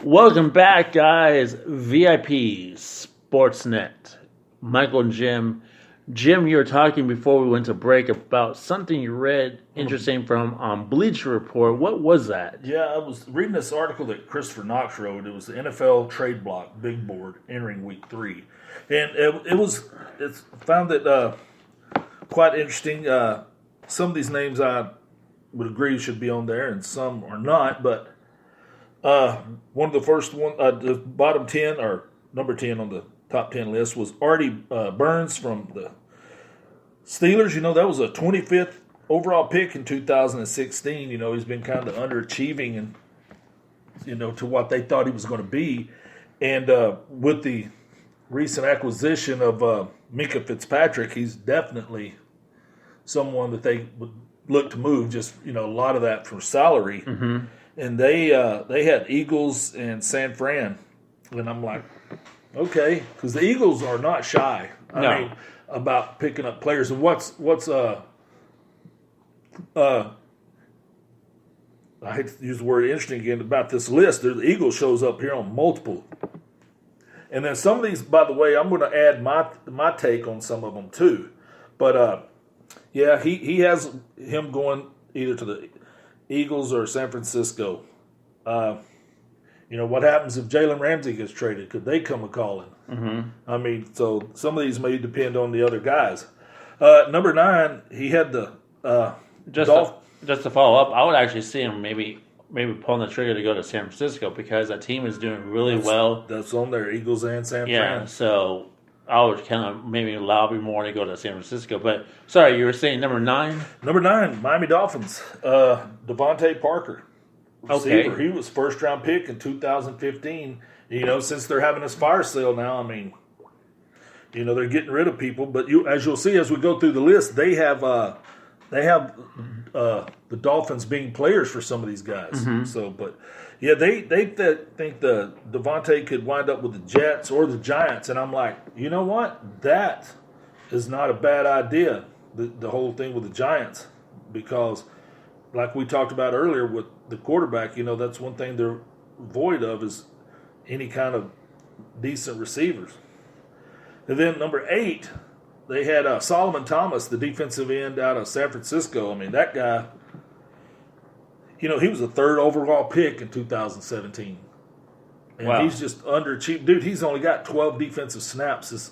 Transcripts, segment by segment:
Welcome back, guys. VIP Sportsnet. Michael and Jim. Jim, you were talking before we went to break about something you read interesting from Bleacher Report. What was that? Yeah, I was reading this article that Christopher Knox wrote. It was the NFL trade block, big board, entering week 3. And it's found that quite interesting. Some of these names I would agree should be on there and some are not. But one of the first one, the bottom 10 or number 10 on the top 10 list was Artie Burns from the Steelers. You know, that was a 25th overall pick in 2016. You know, he's been kind of underachieving and, you know, to what they thought he was going to be. And with the recent acquisition of Minkah Fitzpatrick, he's definitely someone that they would look to move. Just, you know, a lot of that for salary. Mm-hmm. And they had Eagles and San Fran. And I'm like, okay, because the Eagles are not shy. I mean, about picking up players. And what's I hate to use the word interesting again about this list. The Eagles shows up here on multiple. And then some of these, by the way, I'm going to add my take on some of them too. But yeah, he has him going either to the Eagles or San Francisco. You know, what happens if Jalen Ramsey gets traded? Could they come a-calling? Mm-hmm. I mean, so some of these may depend on the other guys. Number 9, he had the just to follow up, I would actually see him maybe pulling the trigger to go to San Francisco because that team is doing really well. That's on there, Eagles and San Fran. Yeah, so I would kind of maybe lobby more to go to San Francisco. But, sorry, you were saying number 9? Number 9, Miami Dolphins, Devontae Parker. Receiver. Okay. He was first-round pick in 2015. You know, since they're having this fire sale now, I mean, you know, they're getting rid of people. But as you'll see as we go through the list, they have the Dolphins being players for some of these guys. Mm-hmm. So, but yeah, they think the Devontae could wind up with the Jets or the Giants, and I'm like, you know what? That is not a bad idea. The whole thing with the Giants, because like we talked about earlier with the quarterback, you know, that's one thing they're void of is any kind of decent receivers. And then number 8, they had Solomon Thomas, the defensive end out of San Francisco. I mean, that guy, you know, he was a 3rd overall pick in 2017. And wow. He's just underachieved. Dude, he's only got 12 defensive snaps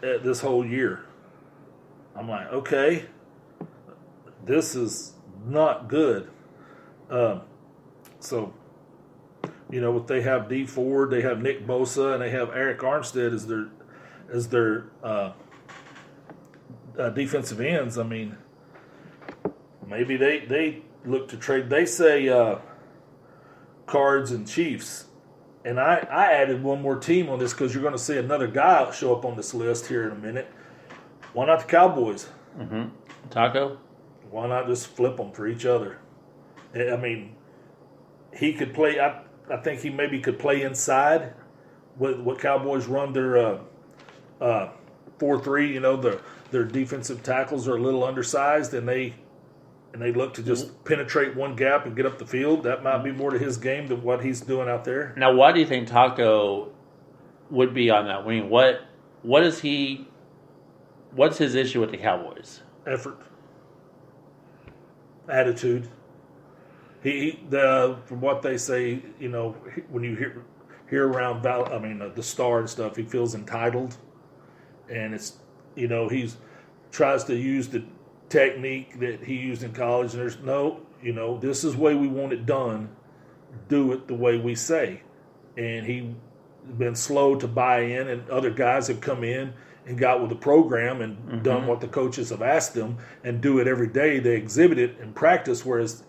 this whole year. I'm like, okay, this is not good. So, you know, if they have D Ford, they have Nick Bosa, and they have Eric Armstead as their defensive ends. I mean, maybe they look to trade. They say Cards and Chiefs, and I added one more team on this because you're going to see another guy show up on this list here in a minute. Why not the Cowboys? Mm-hmm. Taco? Why not just flip them for each other? I mean, he could play. I think he maybe could play inside. What Cowboys run their 4-3. You know, their defensive tackles are a little undersized, and they look to just penetrate one gap and get up the field. That might be more to his game than what he's doing out there. Now, why do you think Taco would be on that wing? What is he? What's his issue with the Cowboys? Effort, attitude. From what they say, you know, when you hear around the Star and stuff, he feels entitled, and it's, you know, tries to use the technique that he used in college, and there's no, you know, this is the way we want it done. Do it the way we say, and he's been slow to buy in, and other guys have come in and got with the program and mm-hmm. done what the coaches have asked them and do it every day. They exhibit it in practice, whereas,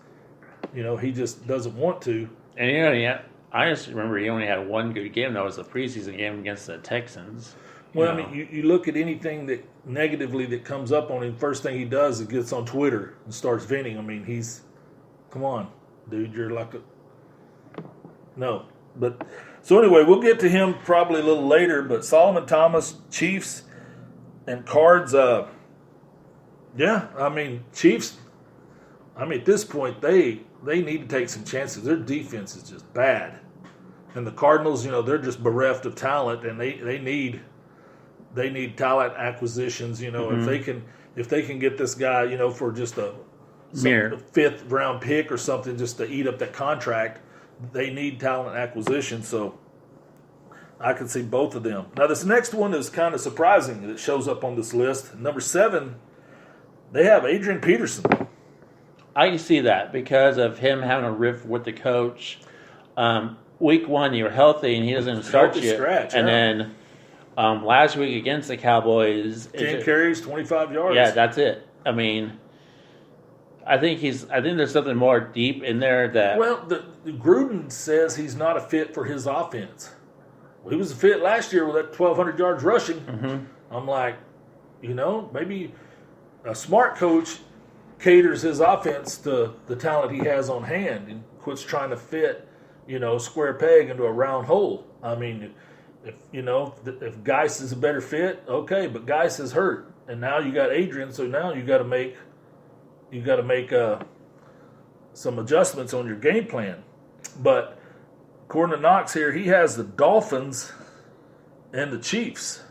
you know, he just doesn't want to. And you know, I just remember he only had one good game. That was the preseason game against the Texans. Well, I mean, you look at anything that negatively that comes up on him, first thing he does is gets on Twitter and starts venting. I mean, come on, dude, you're like no. But so anyway, we'll get to him probably a little later. But Solomon Thomas, Chiefs, and Cards. Yeah, I mean, Chiefs. I mean, at this point, they need to take some chances. Their defense is just bad. And the Cardinals, they're just bereft of talent, and they need talent acquisitions. If they can get this guy, for just a fifth round pick or something, just to eat up that contract, they need talent acquisition. So I can see both of them. Now this next one is kind of surprising that it shows up on this list. Number 7, they have Adrian Peterson. I can see that because of him having a riff with the coach. Week 1, you're healthy, and he doesn't start you. And then last week against the Cowboys, 10 carries, 25 yards. Yeah, that's it. I mean, I think there's something more deep in there that. Well, Gruden says he's not a fit for his offense. Well, he was a fit last year with that 1,200 yards rushing. Mm-hmm. I'm like, maybe a smart coach caters his offense to the talent he has on hand and quits trying to fit, square peg into a round hole. I mean, if Geis is a better fit, okay, but Geis is hurt, and now you got Adrian, so now you got to make some adjustments on your game plan. But according to Knox here, he has the Dolphins and the Chiefs.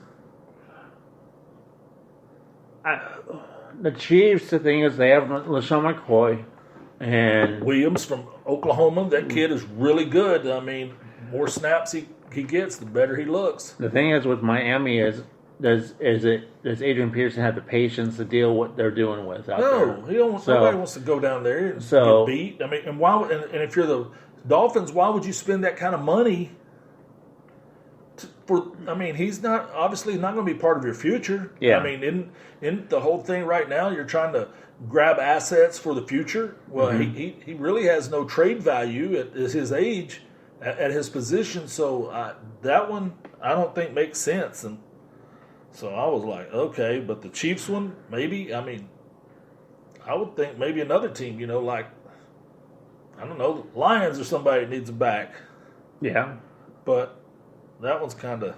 The Chiefs, the thing is, they have LaShawn McCoy and Williams from Oklahoma. That kid is really good. I mean, more snaps he gets, the better he looks. The thing is with Miami does Adrian Peterson have the patience to deal with what they're doing with out there? No, he don't. Nobody wants to go down there and get beat. I mean, and why? And if you're the Dolphins, why would you spend that kind of money? He's not obviously not going to be part of your future. Yeah. I mean, in the whole thing right now, you're trying to grab assets for the future. Well, he really has no trade value at his age, at his position. So that one I don't think makes sense. And so I was like, okay, but the Chiefs one, maybe. I mean, I would think maybe another team, like I don't know, the Lions or somebody needs a back. Yeah, but that one's kind of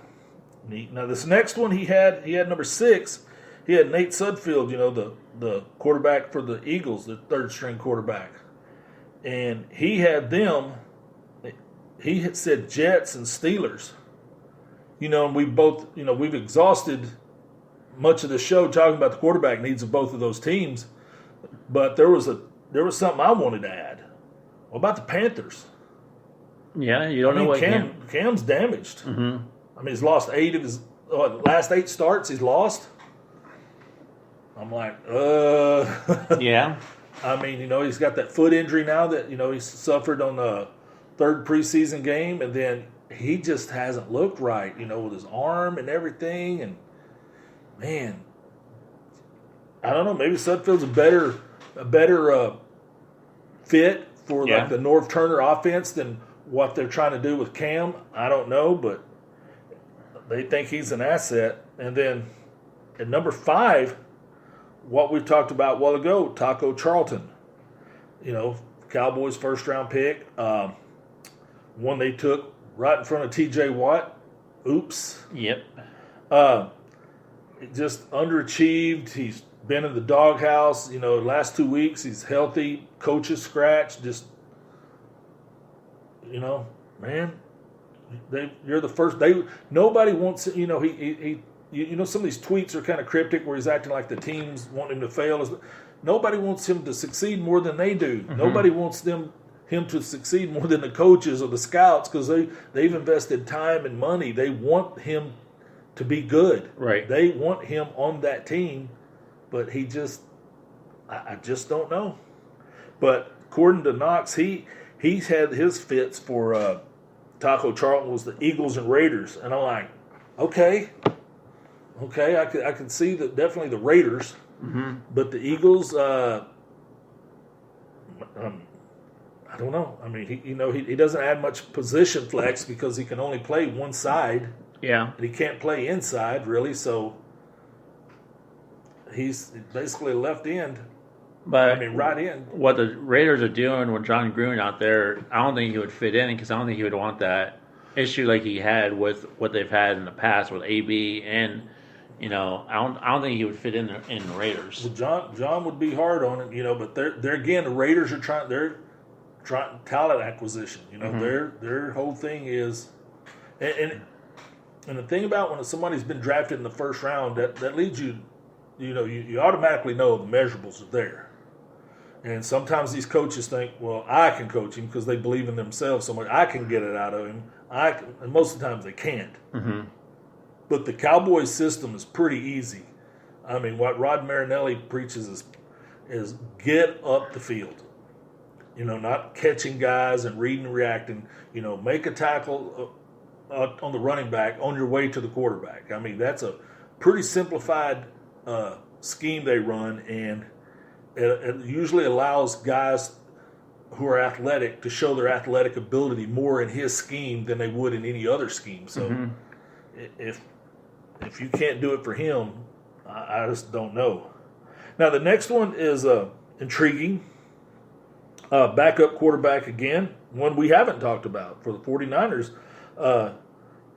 neat. Now this next one he had number 6. He had Nate Sudfeld, the quarterback for the Eagles, the third string quarterback, and he had them. He had said Jets and Steelers. And we both, we've exhausted much of the show talking about the quarterback needs of both of those teams, but there was something I wanted to add. What about the Panthers? Yeah, you don't know what Cam's damaged. Mm-hmm. I mean, he's lost 8 of his last 8 starts. He's lost. I'm like, Yeah. I mean, he's got that foot injury now that he suffered on the 3rd preseason game, and then he just hasn't looked right. With his arm and everything, and man, I don't know. Maybe Sudfeld's a better fit for like the Norv Turner offense than what they're trying to do with Cam. I don't know, but they think he's an asset. And then at number 5, what we talked about a while ago, Taco Charlton. Cowboys first round pick. One they took right in front of TJ Watt. Oops. Yep. Just underachieved. He's been in the doghouse. The last 2 weeks he's healthy. Coaches scratch. Just, man, you're the first. Nobody wants. He. Some of these tweets are kind of cryptic where he's acting like the teams want him to fail. Nobody wants him to succeed more than they do. Mm-hmm. Nobody wants him to succeed more than the coaches or the scouts because they've invested time and money. They want him to be good. Right. They want him on that team, but I just don't know. But according to Knox, he's had his fits for Taco Charlton was the Eagles and Raiders, and I'm like, okay, I can see that definitely the Raiders, but the Eagles, I don't know. I mean, he doesn't add much position flex because he can only play one side. Yeah, and he can't play inside really, so he's basically a left end. But right in. What the Raiders are doing with John Gruden out there, I don't think he would fit in because I don't think he would want that issue like he had with what they've had in the past with AB, and I don't think he would fit in the Raiders. Well, John would be hard on it, but they're again the Raiders are talent acquisition. You know, their whole thing is, and the thing about when somebody's been drafted in the first round, that leads you, you automatically know the measurables are there. And sometimes these coaches think, well, I can coach him because they believe in themselves so much. I can get it out of him. And most of the times they can't. Mm-hmm. But the Cowboys system is pretty easy. I mean, what Rod Marinelli preaches is get up the field. Not catching guys and reading and reacting. Make a tackle on the running back on your way to the quarterback. I mean, that's a pretty simplified scheme they run, and it usually allows guys who are athletic to show their athletic ability more in his scheme than they would in any other scheme. So if you can't do it for him, I just don't know. Now, the next one is intriguing. Backup quarterback again, one we haven't talked about for the 49ers,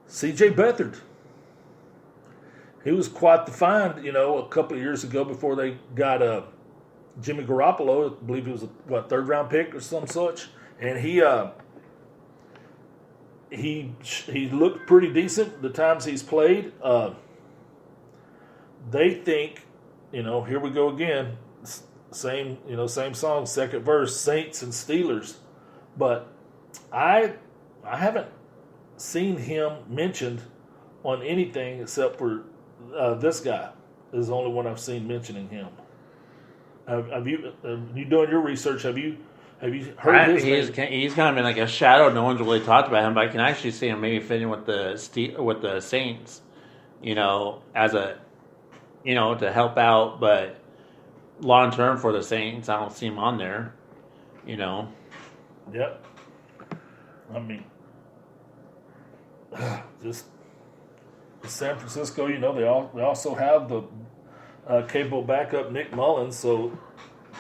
C.J. Beathard. He was quite the find, a couple of years ago before they got Jimmy Garoppolo. I believe he was a third-round pick or some such. And he looked pretty decent the times he's played. They think, here we go again, same song, second verse, Saints and Steelers. But I haven't seen him mentioned on anything except for this guy is the only one I've seen mentioning him. Have you doing your research? Have you heard his name? He's kind of been like a shadow. No one's really talked about him, but I can actually see him maybe fitting with the Saints. As a to help out, but long term for the Saints, I don't see him on there. Yep. I mean, just San Francisco. They also have the capable backup Nick Mullins, so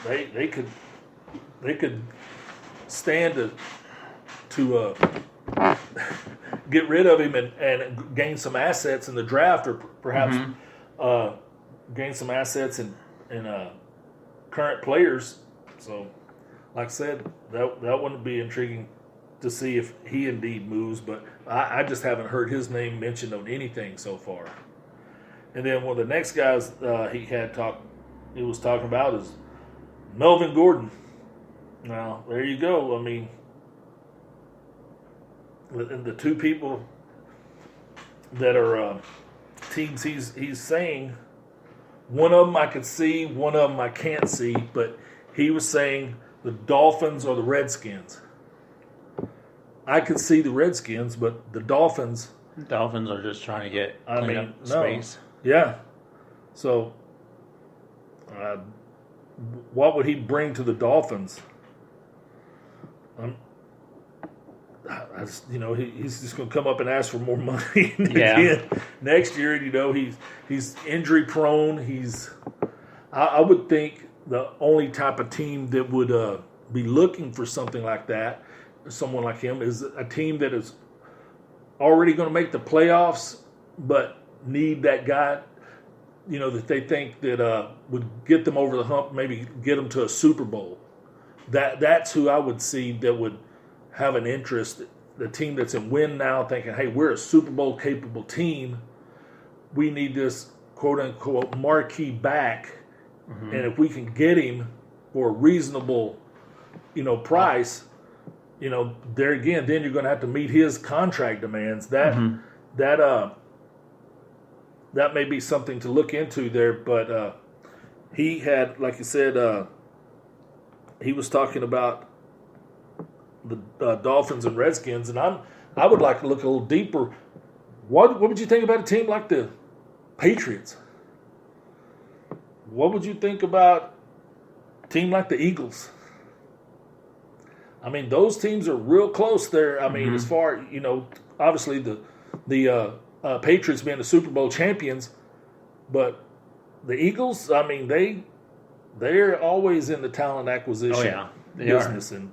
they could stand to get rid of him and gain some assets in the draft, or perhaps gain some assets in current players. So, like I said, that wouldn't be intriguing to see if he indeed moves, but I just haven't heard his name mentioned on anything so far. And then one of the next guys he was talking about is Melvin Gordon. Now, there you go. I mean, the two people that are teams he's saying, one of them I could see, one of them I can't see, but he was saying the Dolphins or the Redskins. I could see the Redskins, but the Dolphins... Dolphins are just trying to get space. Yeah. So, what would he bring to the Dolphins? He's just going to come up and ask for more money again. Next year. He's injury prone. I would think the only type of team that would be looking for something like that, someone like him, is a team that is already going to make the playoffs, but need that guy, that they think that would get them over the hump, maybe get them to a Super Bowl. That's who I would see that would have an interest. The team that's in win now, thinking, hey, we're a Super Bowl capable team. We need this quote unquote marquee back, and if we can get him for a reasonable, price, there again, then you're going to have to meet his contract demands. That may be something to look into there. But he had, like you said, he was talking about the Dolphins and Redskins, and I would like to look a little deeper. What would you think about a team like the Patriots? What would you think about a team like the Eagles? I mean, those teams are real close there. I mean, as far, obviously the Patriots being the Super Bowl champions, but the Eagles, I mean, they're always in the talent acquisition business, and